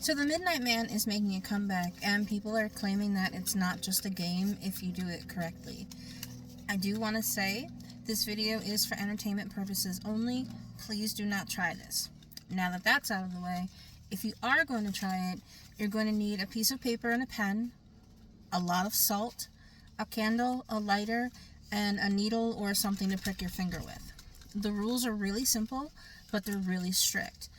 So the Midnight Man is making a comeback, and people are claiming that it's not just a game if you do it correctly. I do want to say, this video is for entertainment purposes only. Please do not try this. Now that that's out of the way, if you are going to try it, you're going to need a piece of paper and a pen, a lot of salt, a candle, a lighter, and a needle or something to prick your finger with. The rules are really simple, but they're really strict.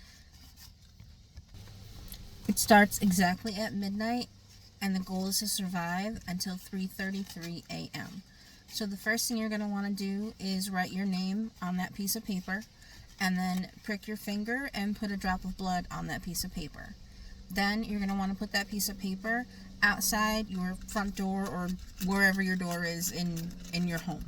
It starts exactly at midnight, and the goal is to survive until 3:33 a.m. So the first thing you're going to want to do is write your name on that piece of paper, and then prick your finger and put a drop of blood on that piece of paper. Then you're going to want to put that piece of paper outside your front door or wherever your door is in your home.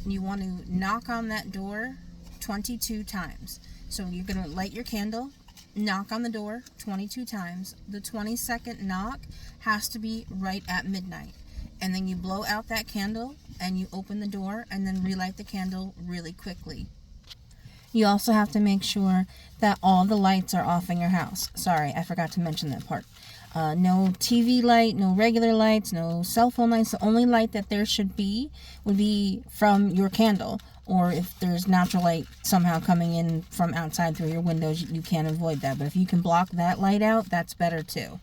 You want to knock on that door 22 times. So you're going to light your candle, knock on the door 22 times. The 22nd knock has to be right at midnight. And then you blow out that candle and you open the door and then relight the candle really quickly. You also have to make sure that all the lights are off in your house. Sorry, I forgot to mention that part. No TV light, no regular lights, no cell phone lights. The only light that there should be would be from your candle, or if there's natural light somehow coming in from outside through your windows, you can't avoid that. But if you can block that light out, that's better too.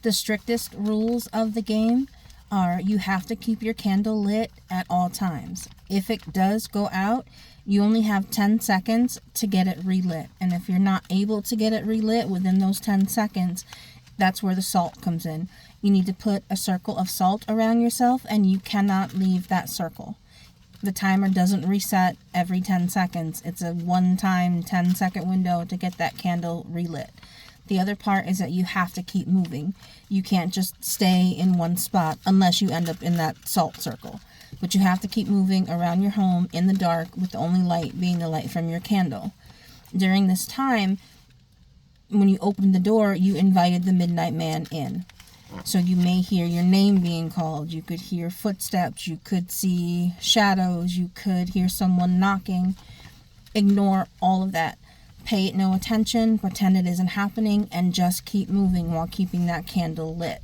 The strictest rules of the game are you have to keep your candle lit at all times. If it does go out, you only have 10 seconds to get it relit. And if you're not able to get it relit within those 10 seconds, that's where the salt comes in. You need to put a circle of salt around yourself, and you cannot leave that circle. The timer doesn't reset every 10 seconds. It's a one-time 10-second window to get that candle relit. The other part is that you have to keep moving. You can't just stay in one spot unless you end up in that salt circle. But you have to keep moving around your home in the dark with the only light being the light from your candle. During this time, when you opened the door, you invited the Midnight Man in. So you may hear your name being called. You could hear footsteps. You could see shadows. You could hear someone knocking. Ignore all of that. Pay it no attention. Pretend it isn't happening. And just keep moving while keeping that candle lit.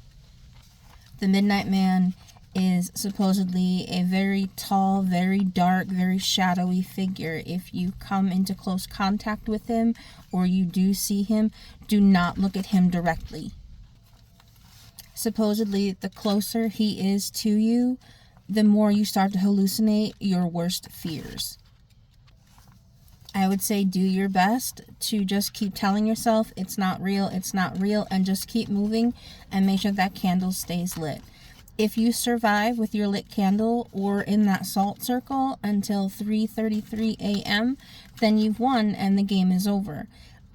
The Midnight Man is supposedly a very tall, very dark, very shadowy figure. If you come into close contact with him or you do see him, do not look at him directly. Supposedly, the closer he is to you, the more you start to hallucinate your worst fears. I would say do your best to just keep telling yourself it's not real, and just keep moving and make sure that candle stays lit. If you survive with your lit candle or in that salt circle until 3:33 a.m., then you've won and the game is over.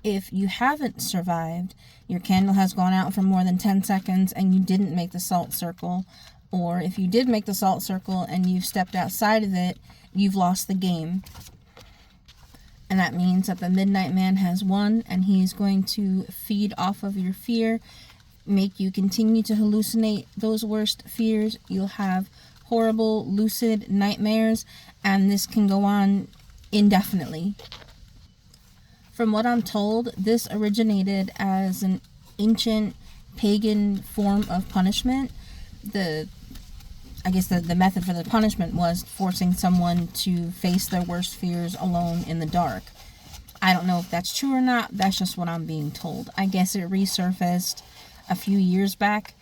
If you haven't survived, your candle has gone out for more than 10 seconds and you didn't make the salt circle, or if you did make the salt circle and you've stepped outside of it, you've lost the game. And that means that the Midnight Man has won, and he's going to feed off of your fear, make you continue to hallucinate those worst fears. You'll have horrible, lucid nightmares, and this can go on indefinitely. From what I'm told, this originated as an ancient pagan form of punishment. The method for the punishment was forcing someone to face their worst fears alone in the dark. I don't know if that's true or not. That's just what I'm being told. I guess it resurfaced a few years back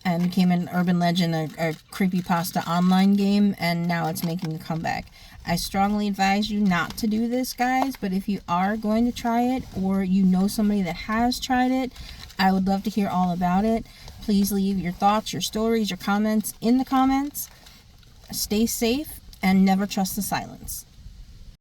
and became an urban legend, a creepypasta online game, and now it's making a comeback. I strongly advise you not to do this, guys, but if you are going to try it or you know somebody that has tried it, I would love to hear all about it. Please leave your thoughts, your stories, your comments in the comments. Stay safe and never trust the silence.